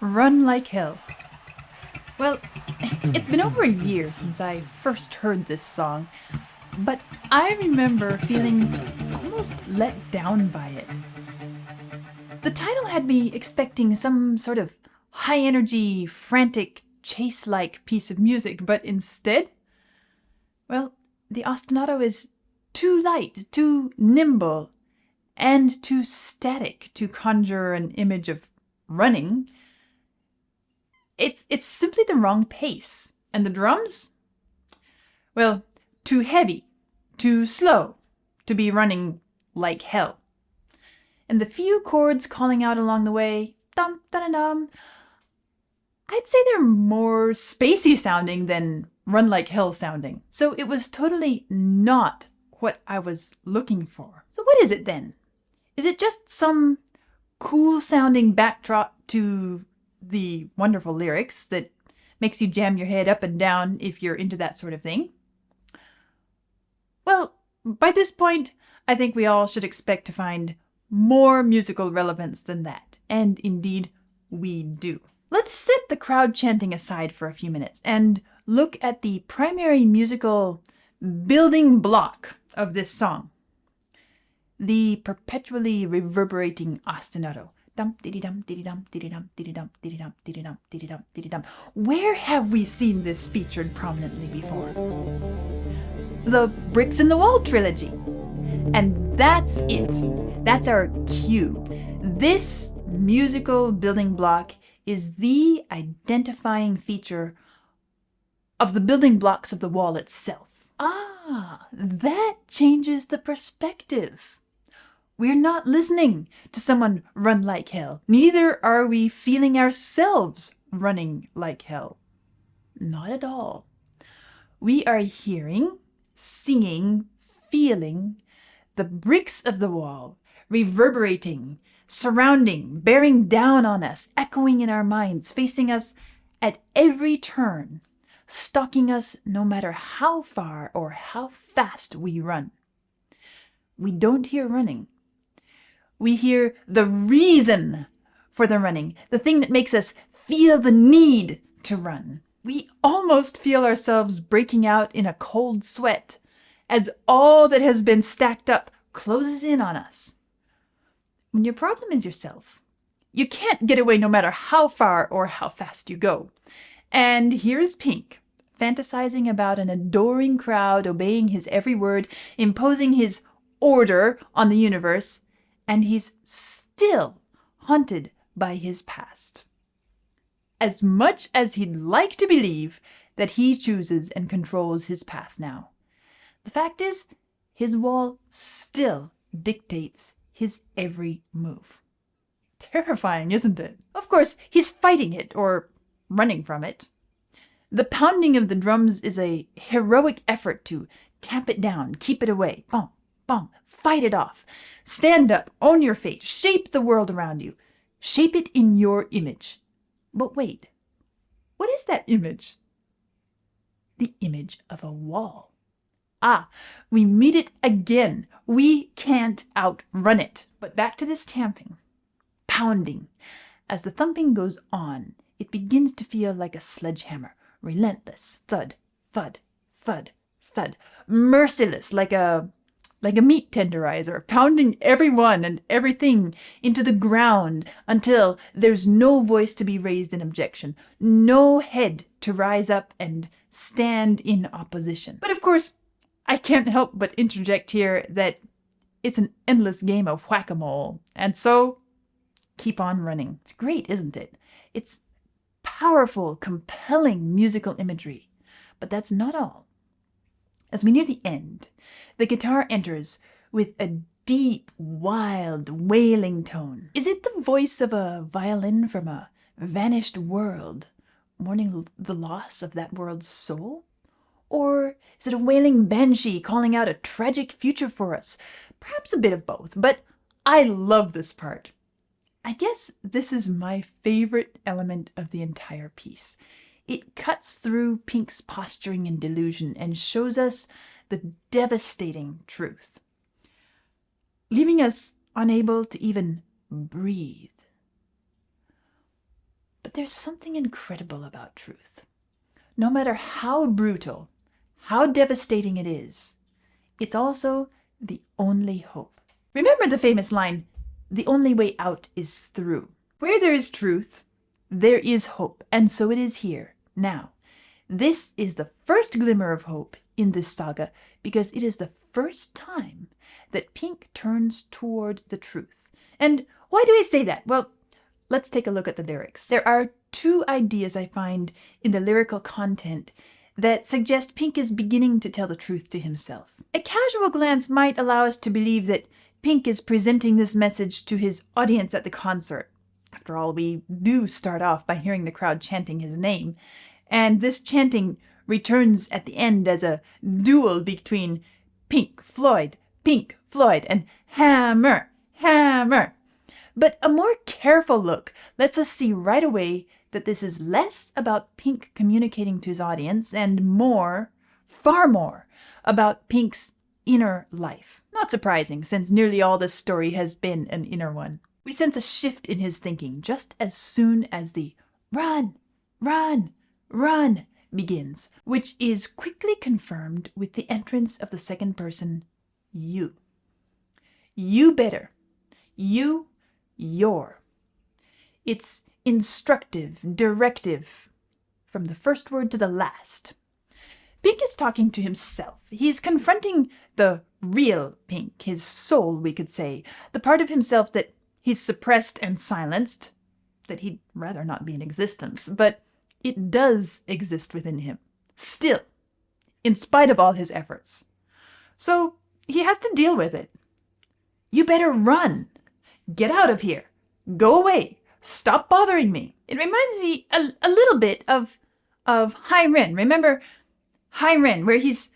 Run like hell. Well, it's been over a year since I first heard this song, but I remember feeling almost let down by it. The title had me expecting some sort of high energy, frantic, chase like piece of music, but instead, well, the ostinato is too light, too nimble, and too static to conjure an image of running. It's simply the wrong pace. And the drums? Well, too heavy, too slow to be running like hell. And the few chords calling out along the way, dum da dum, I'd say they're more spacey sounding than run like hell sounding. So it was totally not what I was looking for. So what is it then? Is it just some cool sounding backdrop to the wonderful lyrics that makes you jam your head up and down if you're into that sort of thing? Well, by this point, I think we all should expect to find more musical relevance than that. And indeed, we do. Let's set the crowd chanting aside for a few minutes and look at the primary musical building block of this song. The perpetually reverberating ostinato. Dum diddy dum diddy dum diddy dum diddy dum diddy dum diddy dum diddy dum diddy dum. Where have we seen this featured prominently before? The Bricks in the Wall trilogy. And that's it. That's our cue. This musical building block is the identifying feature of the building blocks of the wall itself. Ah, that changes the perspective. We're not listening to someone run like hell. Neither are we feeling ourselves running like hell. Not at all. We are hearing, singing, feeling the bricks of the wall, reverberating, surrounding, bearing down on us, echoing in our minds, facing us at every turn, stalking us no matter how far or how fast we run. We don't hear running. We hear the reason for the running, the thing that makes us feel the need to run. We almost feel ourselves breaking out in a cold sweat as all that has been stacked up closes in on us. When your problem is yourself, you can't get away no matter how far or how fast you go. And here's Pink, fantasizing about an adoring crowd, obeying his every word, imposing his order on the universe, and he's still haunted by his past. As much as he'd like to believe that he chooses and controls his path now, the fact is, his wall still dictates his every move. Terrifying, isn't it? Of course, he's fighting it, or running from it. The pounding of the drums is a heroic effort to tamp it down, keep it away. Bum, bum, fight it off. Stand up, own your fate, shape the world around you. Shape it in your image. But wait, what is that image? The image of a wall. Ah, we meet it again. We can't outrun it. But back to this tamping, pounding. As the thumping goes on, it begins to feel like a sledgehammer. Relentless. Thud, thud, thud, thud. Merciless, like a meat tenderizer, pounding everyone and everything into the ground until there's no voice to be raised in objection, no head to rise up and stand in opposition. But of course, I can't help but interject here that it's an endless game of whack-a-mole, and so keep on running. It's great, isn't it? It's powerful, compelling musical imagery. But that's not all. As we near the end, the guitar enters with a deep, wild, wailing tone. Is it the voice of a violin from a vanished world, mourning the loss of that world's soul? Or is it a wailing banshee calling out a tragic future for us? Perhaps a bit of both, but I love this part. I guess this is my favorite element of the entire piece. It cuts through Pink's posturing and delusion and shows us the devastating truth, leaving us unable to even breathe. But there's something incredible about truth. No matter how brutal, how devastating it is, it's also the only hope. Remember the famous line, "The only way out is through." Where there is truth, there is hope, and so it is here, now. This is the first glimmer of hope in this saga because it is the first time that Pink turns toward the truth. And why do I say that? Well, let's take a look at the lyrics. There are two ideas I find in the lyrical content that suggest Pink is beginning to tell the truth to himself. A casual glance might allow us to believe that Pink is presenting this message to his audience at the concert. After all, we do start off by hearing the crowd chanting his name, and this chanting returns at the end as a duel between Pink Floyd, and hammer, hammer. But a more careful look lets us see right away that this is less about Pink communicating to his audience and more, far more, about Pink's inner life. Not surprising, since nearly all this story has been an inner one. We sense a shift in his thinking just as soon as the "run, run, run" begins, which is quickly confirmed with the entrance of the second person, you. You better. You, your. It's instructive, directive, from the first word to the last. Pink is talking to himself. He's confronting the real Pink, his soul, we could say, the part of himself that he's suppressed and silenced, that he'd rather not be in existence, but it does exist within him, still, in spite of all his efforts. So he has to deal with it. You better run. Get out of here. Go away. Stop bothering me. It reminds me a little bit of High Ren. Remember High Ren, where he's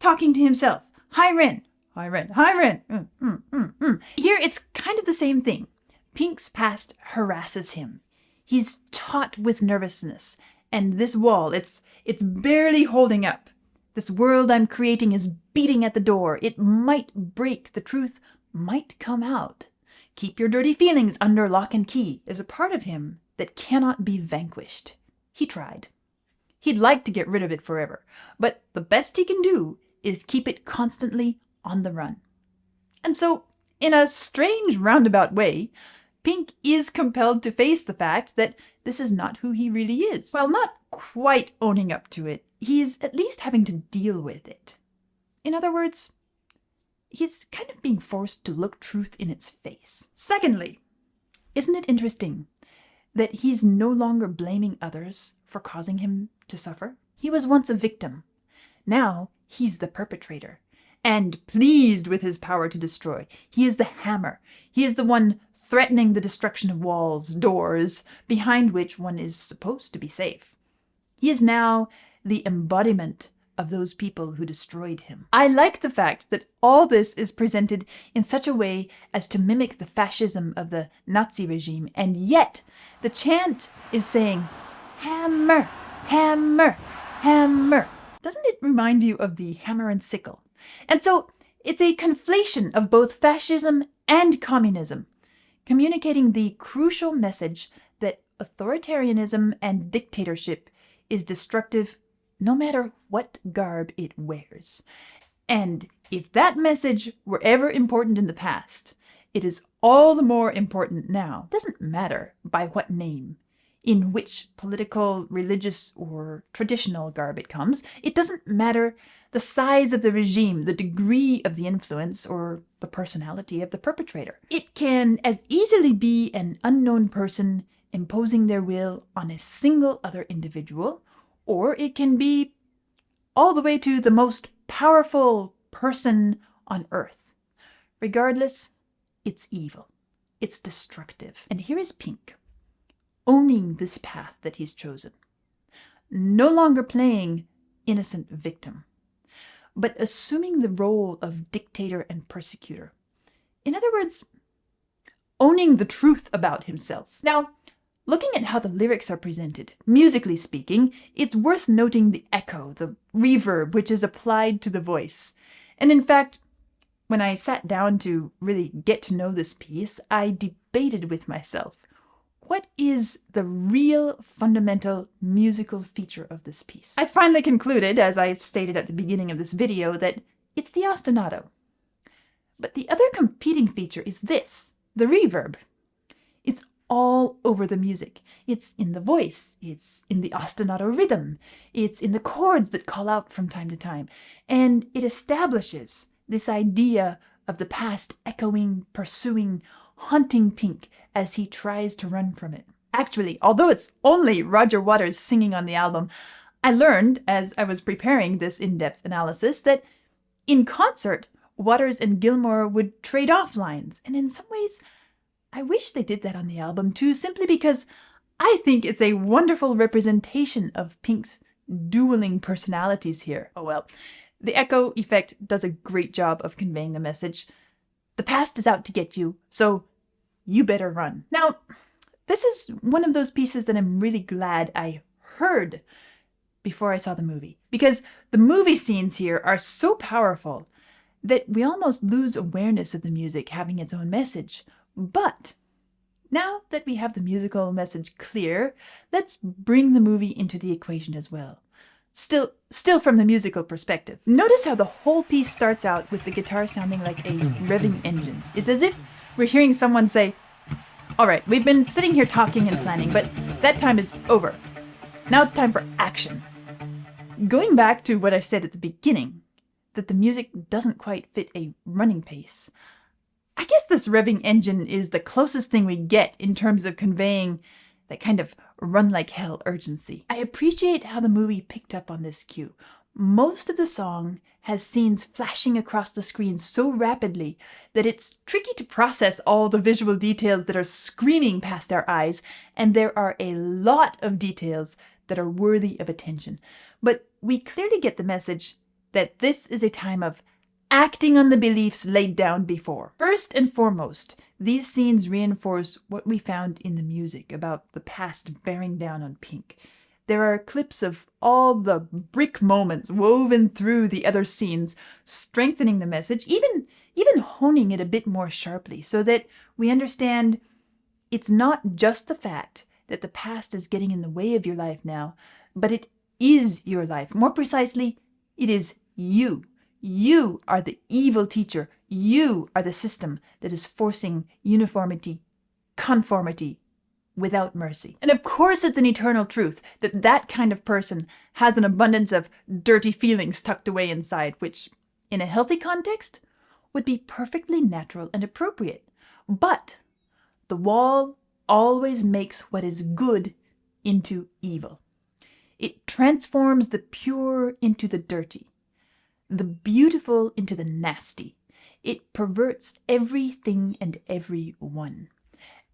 talking to himself. High Ren, High Ren, High Ren. Here it's kind of the same thing. Pink's past harasses him. He's taut with nervousness, and this wall, it's barely holding up. This world I'm creating is beating at the door. It might break. The truth might come out. Keep your dirty feelings under lock and key. There's a part of him that cannot be vanquished. He tried. He'd like to get rid of it forever, but the best he can do is keep it constantly on the run. And so, in a strange roundabout way, Pink is compelled to face the fact that this is not who he really is. While not quite owning up to it, he's at least having to deal with it. In other words, he's kind of being forced to look truth in its face. Secondly, isn't it interesting that he's no longer blaming others for causing him to suffer? He was once a victim. Now he's the perpetrator. And pleased with his power to destroy, he is the hammer. He is the one threatening the destruction of walls, doors, behind which one is supposed to be safe. He is now the embodiment of those people who destroyed him. I like the fact that all this is presented in such a way as to mimic the fascism of the Nazi regime, and yet the chant is saying, hammer, hammer, hammer. Doesn't it remind you of the hammer and sickle? And so it's a conflation of both fascism and communism, communicating the crucial message that authoritarianism and dictatorship is destructive no matter what garb it wears. And if that message were ever important in the past, it is all the more important now. It doesn't matter by what name, in which political, religious, or traditional garb it comes. It doesn't matter the size of the regime, the degree of the influence, or the personality of the perpetrator. It can as easily be an unknown person imposing their will on a single other individual, or it can be all the way to the most powerful person on earth. Regardless, it's evil. It's destructive. And here is Pink, owning this path that he's chosen. No longer playing innocent victim, but assuming the role of dictator and persecutor. In other words, owning the truth about himself. Now, looking at how the lyrics are presented, musically speaking, it's worth noting the echo, the reverb, which is applied to the voice. And in fact, when I sat down to really get to know this piece, I debated with myself, what is the real fundamental musical feature of this piece? I finally concluded, as I've stated at the beginning of this video, that it's the ostinato. But the other competing feature is this, the reverb. It's all over the music. It's in the voice, it's in the ostinato rhythm, it's in the chords that call out from time to time, and it establishes this idea of the past echoing, pursuing, haunting Pink as he tries to run from it. Actually, although it's only Roger Waters singing on the album, I learned, as I was preparing this in-depth analysis, that in concert, Waters and Gilmour would trade off lines, and in some ways, I wish they did that on the album too, simply because I think it's a wonderful representation of Pink's dueling personalities here. Oh well, the echo effect does a great job of conveying the message. The past is out to get you, so you better run. Now, this is one of those pieces that I'm really glad I heard before I saw the movie, because the movie scenes here are so powerful that we almost lose awareness of the music having its own message. But now that we have the musical message clear, let's bring the movie into the equation as well. Still from the musical perspective. Notice how the whole piece starts out with the guitar sounding like a revving engine. It's as if we're hearing someone say, "All right, we've been sitting here talking and planning, but that time is over. Now it's time for action." Going back to what I said at the beginning, that the music doesn't quite fit a running pace, I guess this revving engine is the closest thing we get in terms of conveying that kind of run-like-hell urgency. I appreciate how the movie picked up on this cue. Most of the song has scenes flashing across the screen so rapidly that it's tricky to process all the visual details that are screaming past our eyes, and there are a lot of details that are worthy of attention. But we clearly get the message that this is a time of acting on the beliefs laid down before. First and foremost, these scenes reinforce what we found in the music about the past bearing down on Pink. There are clips of all the brick moments woven through the other scenes, strengthening the message, even honing it a bit more sharply, so that we understand it's not just the fact that the past is getting in the way of your life now, but it is your life. More precisely, it is you. You are the evil teacher. You are the system that is forcing uniformity, conformity, without mercy. And of course it's an eternal truth that that kind of person has an abundance of dirty feelings tucked away inside, which, in a healthy context, would be perfectly natural and appropriate. But the wall always makes what is good into evil. It transforms the pure into the dirty, the beautiful into the nasty. It perverts everything and everyone.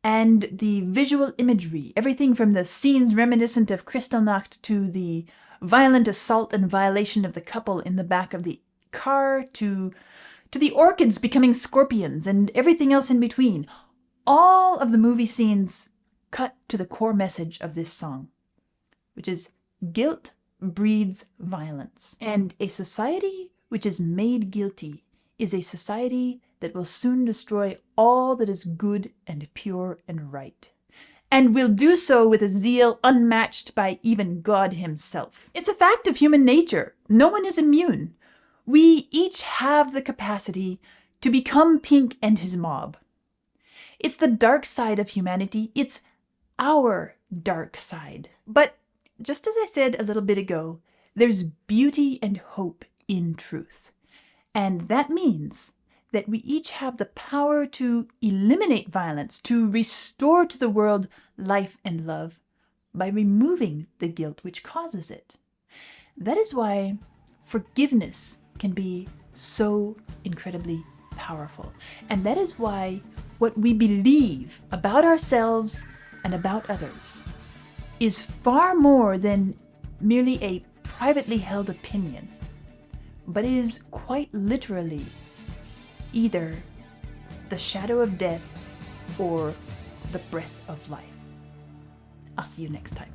And the visual imagery, everything from the scenes reminiscent of Kristallnacht to the violent assault and violation of the couple in the back of the car to the orchids becoming scorpions and everything else in between, all of the movie scenes cut to the core message of this song, which is guilt breeds violence. And a society which is made guilty is a society that will soon destroy all that is good and pure and right, and will do so with a zeal unmatched by even God himself. It's a fact of human nature. No one is immune. We each have the capacity to become Pink and his mob. It's the dark side of humanity. It's our dark side. But just as I said a little bit ago, there's beauty and hope in truth. And that means that we each have the power to eliminate violence, to restore to the world life and love by removing the guilt which causes it. That is why forgiveness can be so incredibly powerful. And that is why what we believe about ourselves and about others is far more than merely a privately held opinion, but is quite literally either the shadow of death or the breath of life. I'll see you next time.